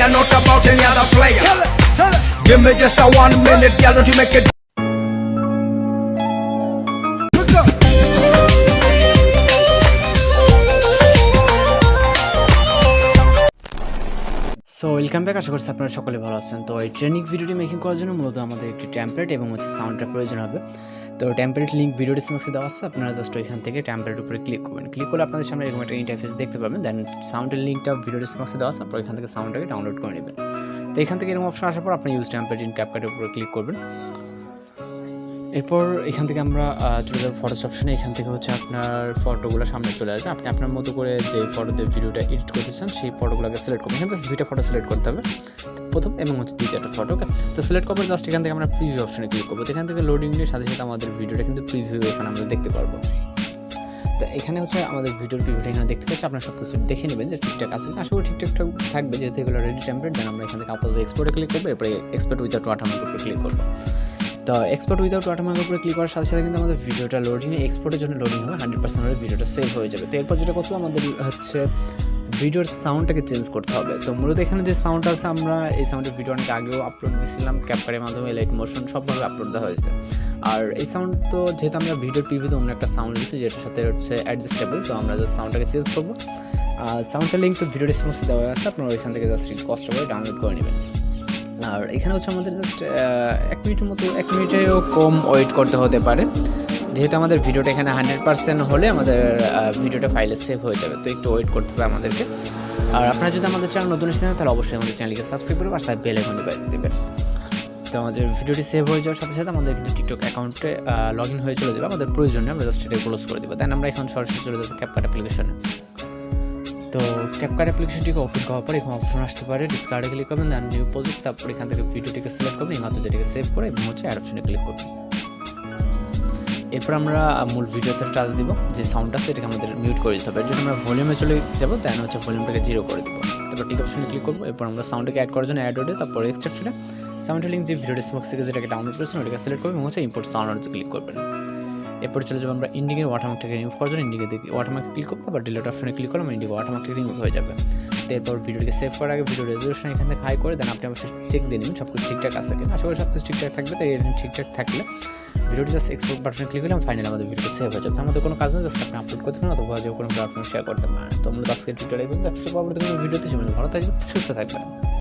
player, not about any other player. Give me just a 1 minute, girl, don't you make it. So welcome back, আশা করছি আপনারা সকলে ভালো আছেন। তো এই ট্রেনিং ভিডিওটি মেকিং করার জন্য মূলত আমাদের একটি টেমপ্লেট এবং সাউন্ডের প্রয়োজন হবে। তো টেমপ্লেট লিঙ্ক ভিডিও ডিসক্রিপশনে দেওয়া আছে, আপনারা জাস্ট ওইখান থেকে টেমপ্লেট উপরে ক্লিক করবেন। ক্লিক করলে আপনাদের সামনে এরকম একটা ইন্টারফেস দেখতে পাবেন। দেন সাউন্ডের লিঙ্কটা ভিডিও ডিসক্রিপশনে দেওয়া আছে, আপনারা এখান থেকে সাউন্ডটাকে ডাউনলোড করে নেবেন। তো এখান থেকে এরকম অপশন আসার পর আপনি ইউজ টেমপ্লেট ইন ক্যাপকাটের উপরে ক্লিক করবেন। এরপর এখান থেকে আমরা চলে যাবো ফটোস অপশনে। এখান থেকে হচ্ছে আপনার ফটোগুলো সামনে চলে আসবে। আপনি আপনার মতো করে যে ফটোতে ভিডিওটা এডিট করতে চান সেই ফটোগুলোকে সিলেক্ট করবেন। এখান থেকে দুইটা ফটো সিলেক্ট করতে হবে, প্রথম এবং দ্বিতীয় একটা ফটোকে। তো সিলেক্ট করবো জাস্ট এখান থেকে আমরা প্রিভিউ অপশনে ক্লিক করবো। এখান থেকে লোডিং নিয়ে সাথে সাথে আমাদের ভিডিওটা কিন্তু প্রিভিউ এখানে আমরা দেখতে পারবো। তো এখানে হচ্ছে আমাদের ভিডিওর প্রিভিউটা এখানে দেখতে পাচ্ছি। আপনারা সব কিছু দেখে নেবেন যে ঠিকঠাক আছে, আশা করি ঠিকঠাক থাকবে, যেহেতু এগুলো রেডি টেমপ্লেট। দেন আমরা এখান থেকে আপাতত এক্সপোর্টে ক্লিক করবো, এরপরে এক্সপোর্ট উইদাউট ওয়াটারমার্কের উপরে ক্লিক করবো। তো এক্সপোর্ট উইদাউট ওয়াটারমার্কের উপরে ক্লিক করার সাথে সাথে কিন্তু আমাদের ভিডিওটা লোডিং এক্সপোর্টের জন্য লোডিং হবে 100% হলে ভিডিওটা সেভ হয়ে যাবে। তো এরপর যেটা করতে আমাদের হচ্ছে ভিডিওর সাউন্ডটাকে চেঞ্জ করতে হবে। তো মূলত এখানে যে সাউন্ড আছে, আমরা এই সাউন্ডের ভিডিও অনেক আগেও আপলোড দিয়েছিলাম, ক্যাপকাটের মাধ্যমে লাইট মোশন সবভাবে আপলোড দেওয়া হয়েছে। আর এই সাউন্ড তো যেহেতু আমরা ভিডিওর প্রিভিউতে অন্য একটা সাউন্ড দিচ্ছি যেটার সাথে হচ্ছে অ্যাডজাস্টেবল, তো আমরা জাস্ট সাউন্ডটাকে চেঞ্জ করবো। সাউন্ডের লিঙ্ক তো ভিডিও ডিসক্রিপশনে দেওয়া আছে, আপনারা ওইখান থেকে জাস্ট কষ্ট করে ডাউনলোড করে নেবেন। আর এখানে হচ্ছে আমাদের জাস্ট 1 মিনিটের মতো, 1 মিনিটেরও কম ওয়েট করতে হতে পারে, যেহেতু আমাদের ভিডিওটা এখানে 100% হলে আমাদের ভিডিওটা ফাইলে সেভ হয়ে যাবে। তো একটু ওয়েট করতে হবে আমাদেরকে। আর আপনারা যদি আমাদের চ্যানেল নতুন এসেছেন তাহলে অবশ্যই আমাদের চ্যানেলকে সাবস্ক্রাইব করবেন আর বেল আইকনটি বাজিয়ে দেবেন। তো আমাদের ভিডিওটি সেভ হয়ে যাওয়ার সাথে সাথে আমাদের কিন্তু টিকটক অ্যাকাউন্টে লগ ইন হয়ে চলে যাবে। আমাদের প্রয়োজনে আমরা জাস্ট এটা ক্লোজ করে দেবো। দেন আমরা এখন সরাসরি চলে যাবো ক্যাপকাট অ্যাপ্লিকেশনে। তো ক্যাপকাট অ্যাপ্লিকেশনটিকে ওপেন করার পর এখানে অপশন আসতে পারে, ডিসকার্ডে ক্লিক করবেন, দেন নিউ প্রজেক্ট, তারপর এখান থেকে ভিডিওটিকে সিলেক্ট করবেন, এই মাত্র যেটিকে সেভ করে এবং হচ্ছে অ্যাড অপশনে ক্লিক করবেন। এরপর আমরা মূল ভিডিওতে টাচ দিব, যে সাউন্ড আছে এটাকে আমাদের মিউট করে দিতে হবে। এর জন্য আমরা ভলিউমে চলে যাবো, দেন হচ্ছে ভলিউমটাকে 0 করে দেবো। তারপর টিক অপশনে ক্লিক করবো। এরপর আমরা সাউন্ডটাকে অ্যাড করার জন্য অ্যাড ওডে, তারপর এক্সট্রাক্টরে সাউন্ডের লিঙ্ক যে ভিডিও ডিসক্রিপশন থেকে যেটাকে ডাউনলোড করেছেন ওটাকে সিলেক্ট করবেন এবং হচ্ছে ইম্পোর্ট সাউন্ড ক্লিক করবেন। এরপর চলে যাবো আমরা ইন্ডিকের ওয়াটারমার্কটাকে রিমুভ করার জন্য ইন্ডিকে দেখি ওয়াটারমার্ক ক্লিক করবো, তারপর ডিলিট অপশনে ক্লিক করলাম, ইন্ডিকে ওয়াটারমার্কটা রিমুভ হয়ে যাবে। তো এরপর ভিডিওটিকে সেভ করার আগে ভিডিও রেজলিউশন এখান থেকে হাই করে দেন আপনি অবশ্যই চেক দিয়ে নিন সব কিছু ঠিকঠাক আছে কিনা। আশা করি সব কিছু ঠিকঠাক থাকবে। তাই এরকম ঠিকঠাক থাকলে ভিডিওটি জাস্ট এক্সপোর্ট বাটনে ক্লিক করলাম, ফাইনালি আমাদের ভিডিও সেভ হয়ে যাবে। আমাদের কোনো কাজ নেই, জাস্ট আপনি আপলোড করতে পারেন অথবা যে কোনো প্ল্যাটফর্মে শেয়ার করতে পারেন। তো আমরা আজকে ভিডিওটা পরবর্তী কোনো ভিডিওতে ভালো থাকবেন, সুস্থ থাকবেন।